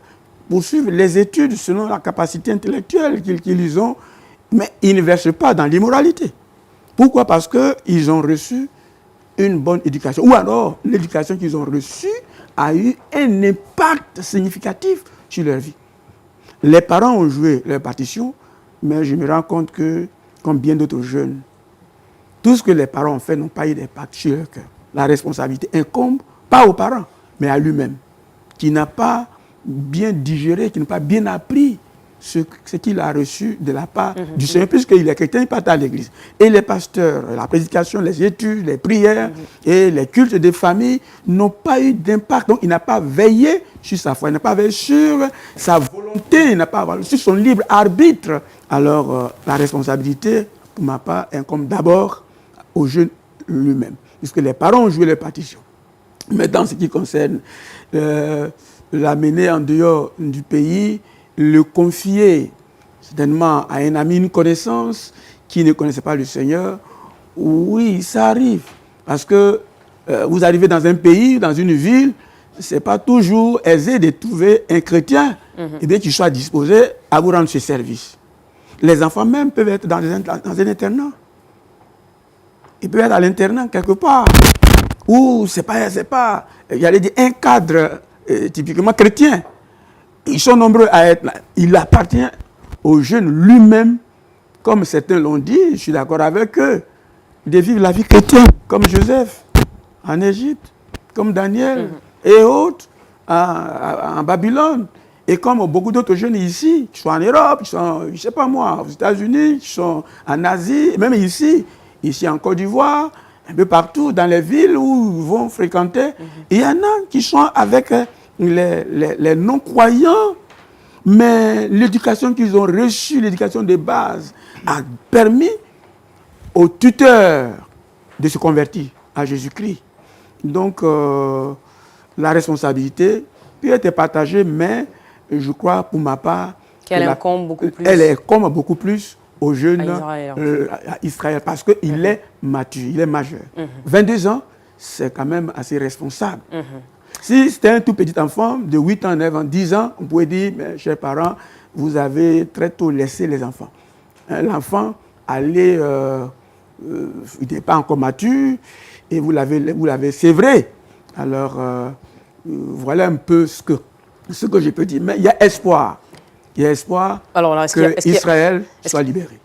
poursuivre les études selon la capacité intellectuelle qu'ils ont, mais ils ne versent pas dans l'immoralité. Pourquoi? Parce qu'ils ont reçu une bonne éducation. Ou alors, l'éducation qu'ils ont reçue a eu un impact significatif sur leur vie. Les parents ont joué leur partition, mais je me rends compte que, comme bien d'autres jeunes, tout ce que les parents ont fait n'ont pas eu d'impact sur leur cœur. La responsabilité incombe, pas aux parents, mais à lui-même, qui n'a pas bien digéré, qui n'a pas bien appris ce qu'il a reçu de la part du Seigneur, puisqu'il est chrétien, il part à l'église. Et les pasteurs, la prédication, les études, les prières et les cultes des familles n'ont pas eu d'impact. Donc il n'a pas veillé sur sa foi, il n'a pas veillé sur sa volonté, il n'a pas veillé sur son libre arbitre. Alors la responsabilité, pour ma part, incombe d'abord au jeune lui-même, puisque les parents ont joué leur partition. Mais dans ce qui concerne l'amener en dehors du pays, le confier certainement à un ami, une connaissance qui ne connaissait pas le Seigneur, oui, ça arrive. Parce que vous arrivez dans un pays, dans une ville, ce n'est pas toujours aisé de trouver un chrétien et bien qu'il soit disposé à vous rendre ce service. Les enfants même peuvent être dans un internat. Ils peuvent être à l'internat quelque part où c'est pas, j'allais dire, un cadre typiquement chrétien. Ils sont nombreux à être là. Il appartient au jeune lui-même, comme certains l'ont dit, je suis d'accord avec eux, de vivre la vie chrétienne, comme Joseph en Égypte, comme Daniel et autres en Babylone. Et comme beaucoup d'autres jeunes ici, qui sont en Europe, qui sont, je ne sais pas moi, aux États-Unis, qui sont en Asie, même ici en Côte d'Ivoire, un peu partout, dans les villes où ils vont fréquenter. Et il y en a qui sont avec les non-croyants, mais l'éducation qu'ils ont reçue, l'éducation de base, a permis aux tuteurs de se convertir à Jésus-Christ. Donc, la responsabilité peut être partagée, mais je crois, pour ma part, qu'elle incombe beaucoup plus. Elle incombe beaucoup plus aux jeunes à Israël parce qu'il est mature, il est majeur. 22 ans, c'est quand même assez responsable. Si c'était un tout petit enfant de 8 ans, 9 ans, 10 ans, on pouvait dire, mes chers parents, vous avez très tôt laissé les enfants. L'enfant allait, il n'est pas encore mature, et vous l'avez sévré. Alors, voilà un peu ce que je peux dire. Mais il y a espoir. Il y a espoir qu'Israël soit libéré.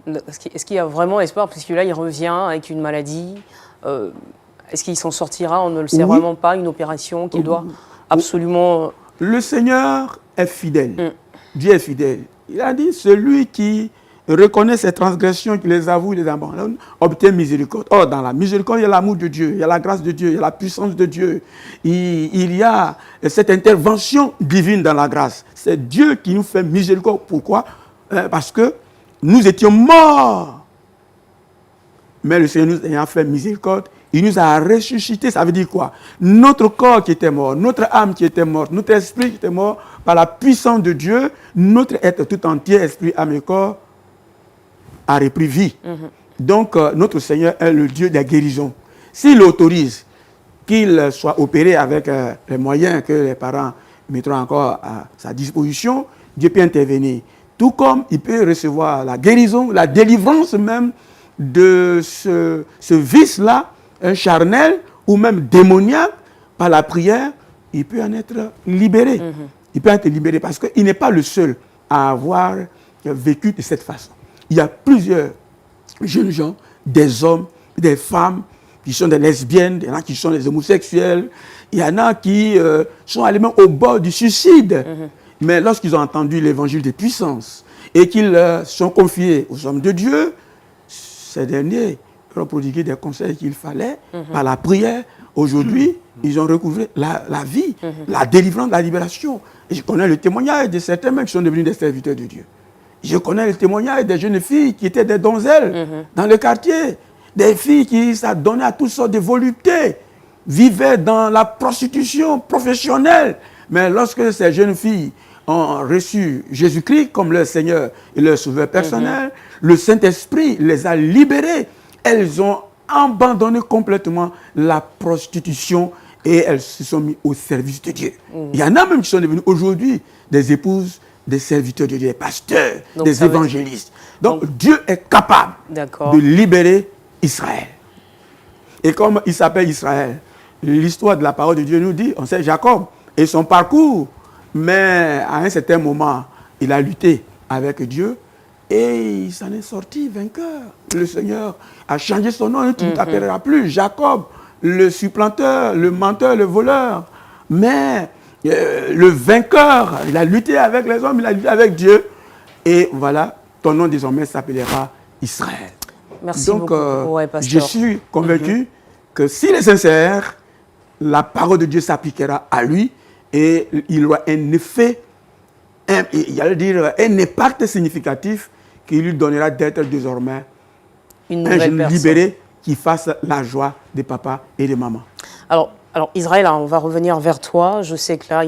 Est-ce qu'il y a vraiment espoir? Parce que là, il revient avec une maladie. Est-ce qu'il s'en sortira? On ne le sait vraiment pas. Une opération qu'il doit absolument... Le Seigneur est fidèle. Dieu est fidèle. Il a dit, celui qui reconnaît ses transgressions, qui les avoue, il les abandonne, obtient miséricorde. Or, dans la miséricorde, il y a l'amour de Dieu, il y a la grâce de Dieu, il y a la puissance de Dieu. Il y a cette intervention divine dans la grâce. C'est Dieu qui nous fait miséricorde. Pourquoi? Parce que nous étions morts. Mais le Seigneur nous ayant fait miséricorde, il nous a ressuscités. Ça veut dire quoi? Notre corps qui était mort, notre âme qui était morte, notre esprit qui était mort, par la puissance de Dieu, notre être tout entier, esprit, âme et corps, a repris vie. Donc, notre Seigneur est le Dieu des guérisons. S'il autorise qu'il soit opéré avec les moyens que les parents mettront encore à sa disposition, Dieu peut intervenir. Tout comme il peut recevoir la guérison, la délivrance même de ce vice-là, charnel ou même démoniaque, par la prière, il peut en être libéré. Il peut en être libéré parce qu'il n'est pas le seul à avoir vécu de cette façon. Il y a plusieurs jeunes gens, des hommes, des femmes, qui sont des lesbiennes, il y en a qui sont des homosexuels, il y en a qui sont allés même au bord du suicide. Mais lorsqu'ils ont entendu l'évangile de puissance et qu'ils sont confiés aux hommes de Dieu, ces derniers leur ont prodigué des conseils qu'il fallait par la prière. Aujourd'hui, ils ont recouvré la vie, la délivrance, la libération. Et je connais le témoignage de certains mecs qui sont devenus des serviteurs de Dieu. Je connais le témoignage des jeunes filles qui étaient des donzelles dans le quartier. Des filles qui s'adonnaient à toutes sortes de voluptés, vivaient dans la prostitution professionnelle. Mais lorsque ces jeunes filles ont reçu Jésus-Christ comme leur Seigneur et leur Sauveur personnel, le Saint-Esprit les a libérées. Elles ont abandonné complètement la prostitution et elles se sont mises au service de Dieu. Il y en a même qui sont devenus aujourd'hui des épouses, des serviteurs de Dieu, des pasteurs, donc des évangélistes. Donc Dieu est capable de libérer Israël. Et comme il s'appelle Israël, l'histoire de la parole de Dieu nous dit, on sait Jacob et son parcours, mais à un certain moment, il a lutté avec Dieu et il s'en est sorti vainqueur. Le Seigneur a changé son nom, tu ne t'appelleras plus Jacob, le supplanteur, le menteur, le voleur. Mais le vainqueur, il a lutté avec les hommes, il a lutté avec Dieu. Et voilà, ton nom désormais s'appellera Israël. Merci donc, beaucoup. je suis convaincu que s'il est sincère, la parole de Dieu s'appliquera à lui et il aura un effet, un impact significatif qui lui donnera d'être désormais un jeune libéré qui fasse la joie des papas et des mamans. Alors Israël, on va revenir vers toi. Je sais que là,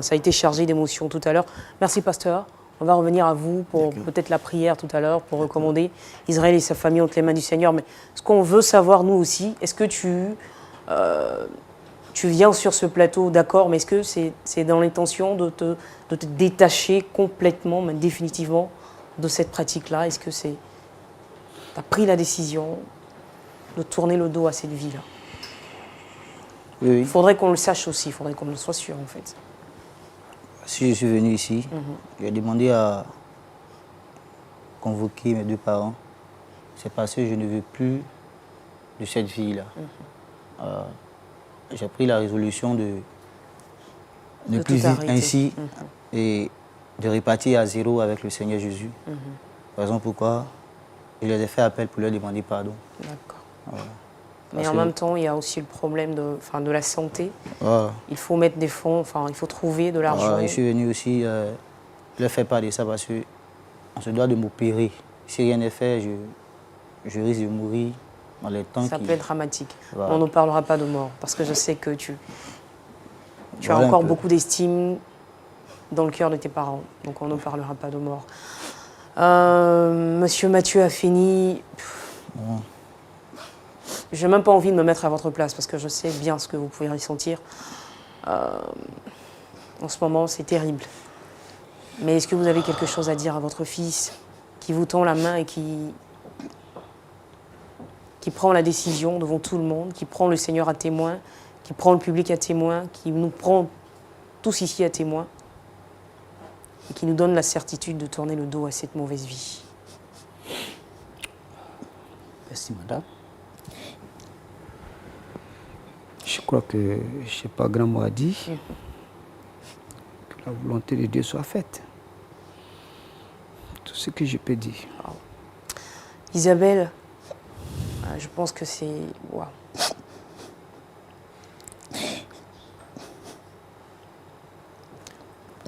ça a été chargé d'émotions tout à l'heure. Merci, pasteur. On va revenir à vous pour peut-être la prière tout à l'heure, pour recommander Israël et sa famille entre les mains du Seigneur. Mais ce qu'on veut savoir, nous aussi, est-ce que tu viens sur ce plateau, d'accord, mais est-ce que c'est dans l'intention de te détacher complètement, même définitivement, de cette pratique-là? Est-ce que tu as pris la décision de tourner le dos à cette vie-là? Oui. Il faudrait qu'on le sache aussi, il faudrait qu'on en soit sûr, en fait. Si je suis venu ici, j'ai demandé à convoquer mes deux parents. C'est parce que je ne veux plus de cette vie-là. J'ai pris la résolution de plus vivre ainsi et de repartir à zéro avec le Seigneur Jésus. Raison pourquoi je les ai fait appel pour leur demander pardon. D'accord. Voilà. Mais en même temps, il y a aussi le problème de la santé. Il faut mettre des fonds, il faut trouver de l'argent. Je suis venu aussi, je ne fais pas de ça parce qu'on se doit de m'opérer. Si rien n'est fait, je risque de mourir dans les temps ça peut être dramatique. Voilà. On ne parlera pas de mort parce que je sais que tu as encore beaucoup d'estime dans le cœur de tes parents. Donc on ne parlera pas de mort. Monsieur Mathieu a fini. Je n'ai même pas envie de me mettre à votre place parce que je sais bien ce que vous pouvez ressentir. En ce moment, c'est terrible. Mais est-ce que vous avez quelque chose à dire à votre fils qui vous tend la main et qui prend la décision devant tout le monde, qui prend le Seigneur à témoin, qui prend le public à témoin, qui nous prend tous ici à témoin et qui nous donne la certitude de tourner le dos à cette mauvaise vie? Merci, madame. Je crois que je n'ai pas grand mot à dire. Que la volonté de Dieu soit faite. Tout ce que je peux dire. Isabelle, je pense que c'est... Waouh.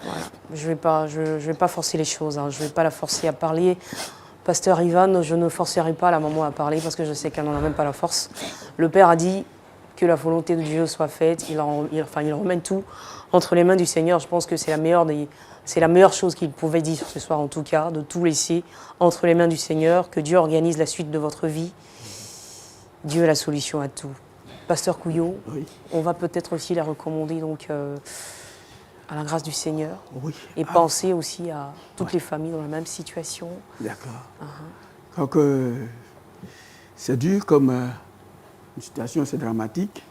Voilà. Je vais pas forcer les choses, hein. Je ne vais pas la forcer à parler. Pasteur Ivan, je ne forcerai pas la maman à parler parce que je sais qu'elle n'en a même pas la force. Le Père a dit que la volonté de Dieu soit faite. Il remène tout entre les mains du Seigneur. Je pense que c'est la meilleure chose qu'il pouvait dire ce soir, en tout cas, de tout laisser entre les mains du Seigneur, que Dieu organise la suite de votre vie. Dieu a la solution à tout. Pasteur Couillot, oui. On va peut-être aussi la recommander donc, à la grâce du Seigneur. Oui. Et penser aussi à toutes les familles dans la même situation. D'accord. Donc, c'est dur comme une situation, c'est dramatique,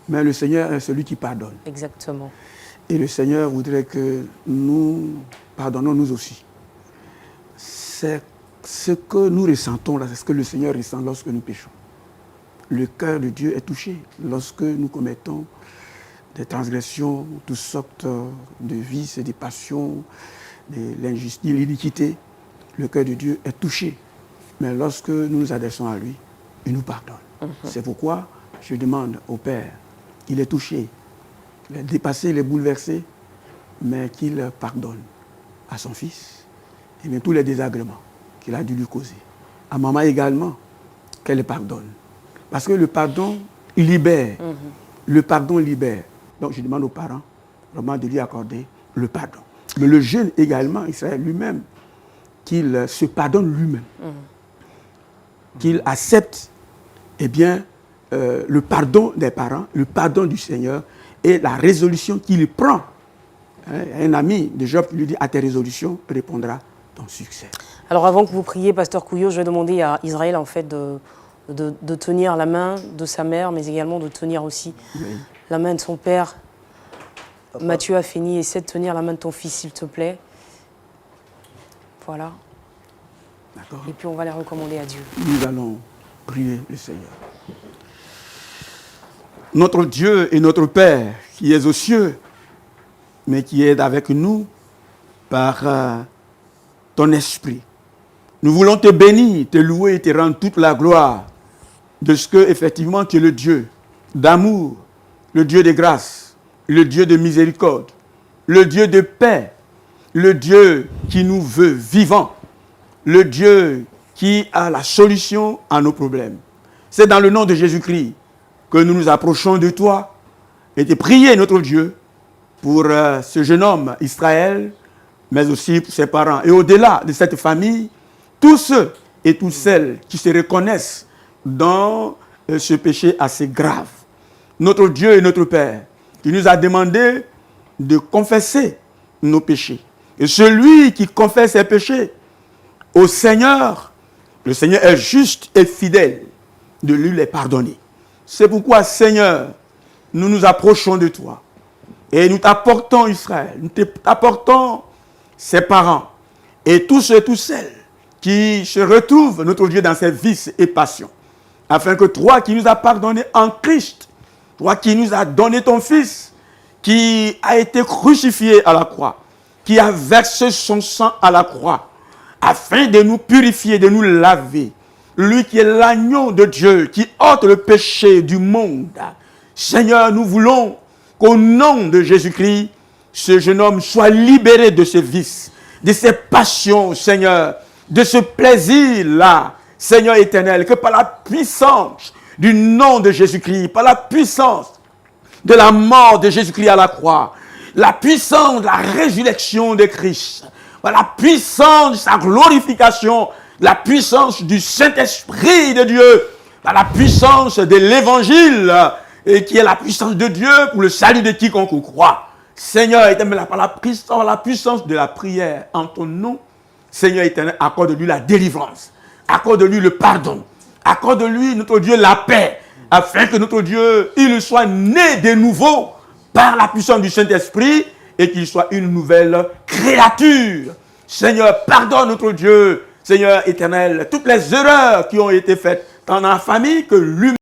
mais le Seigneur est celui qui pardonne. Exactement. Et le Seigneur voudrait que nous pardonnons nous aussi. C'est ce que nous ressentons là, c'est ce que le Seigneur ressent lorsque nous péchons. Le cœur de Dieu est touché lorsque nous commettons des transgressions, toutes sortes de vices et des passions, de l'injustice, de l'iniquité. Le cœur de Dieu est touché. Mais lorsque nous nous adressons à lui, il nous pardonne. C'est pourquoi je demande au Père, il est touché, il est dépassé, il est bouleversé, mais qu'il pardonne à son fils et bien tous les désagréments qu'il a dû lui causer. À maman également, qu'elle pardonne. Parce que le pardon libère. Le pardon libère. Donc je demande aux parents vraiment de lui accorder le pardon. Mais le jeune également, Israël lui-même, qu'il se pardonne lui-même. Qu'il accepte le pardon des parents, le pardon du Seigneur et la résolution qu'il prend. Un ami de Job lui dit, à tes résolutions répondra ton succès. Alors avant que vous priez, Pasteur Couillot, je vais demander à Israël en fait de tenir la main de sa mère, mais également de tenir aussi la main de son père. Papa. Mathieu a fini, essaie de tenir la main de ton fils, s'il te plaît. Voilà. D'accord. Et puis on va les recommander à Dieu. Nous allons prier le Seigneur. Notre Dieu et notre Père, qui est aux cieux, mais qui est avec nous par ton esprit. Nous voulons te bénir, te louer et te rendre toute la gloire de ce que, effectivement, tu es le Dieu d'amour, le Dieu de grâce, le Dieu de miséricorde, le Dieu de paix, le Dieu qui nous veut vivants, le Dieu qui a la solution à nos problèmes. C'est dans le nom de Jésus-Christ que nous nous approchons de toi et te prier, notre Dieu, pour ce jeune homme Israël, mais aussi pour ses parents. Et au-delà de cette famille, tous ceux et toutes celles qui se reconnaissent dans ce péché assez grave. Notre Dieu et notre Père, qui nous a demandé de confesser nos péchés. Et celui qui confesse ses péchés au Seigneur, le Seigneur est juste et fidèle de lui les pardonner. C'est pourquoi, Seigneur, nous nous approchons de toi. Et nous t'apportons Israël, nous t'apportons ses parents et tous ceux et toutes celles qui se retrouvent, notre Dieu, dans ses vices et passions. Afin que toi qui nous as pardonné en Christ, toi qui nous as donné ton Fils, qui a été crucifié à la croix, qui a versé son sang à la croix, afin de nous purifier, de nous laver. Lui qui est l'agneau de Dieu, qui ôte le péché du monde. Seigneur, nous voulons qu'au nom de Jésus-Christ, ce jeune homme soit libéré de ses vices, de ses passions, Seigneur, de ce plaisir-là, Seigneur éternel, que par la puissance du nom de Jésus-Christ, par la puissance de la mort de Jésus-Christ à la croix, la puissance de la résurrection de Christ, par la puissance de sa glorification, la puissance du Saint-Esprit de Dieu, par la puissance de l'Évangile, et qui est la puissance de Dieu pour le salut de quiconque croit. Seigneur éternel, par la puissance de la prière en ton nom, Seigneur éternel, accorde-lui la délivrance, accorde-lui le pardon, accorde-lui, notre Dieu, la paix, afin que notre Dieu, il soit né de nouveau par la puissance du Saint-Esprit et qu'il soit une nouvelle créature. Seigneur, pardonne notre Dieu, Seigneur éternel, toutes les erreurs qui ont été faites dans la famille, que lui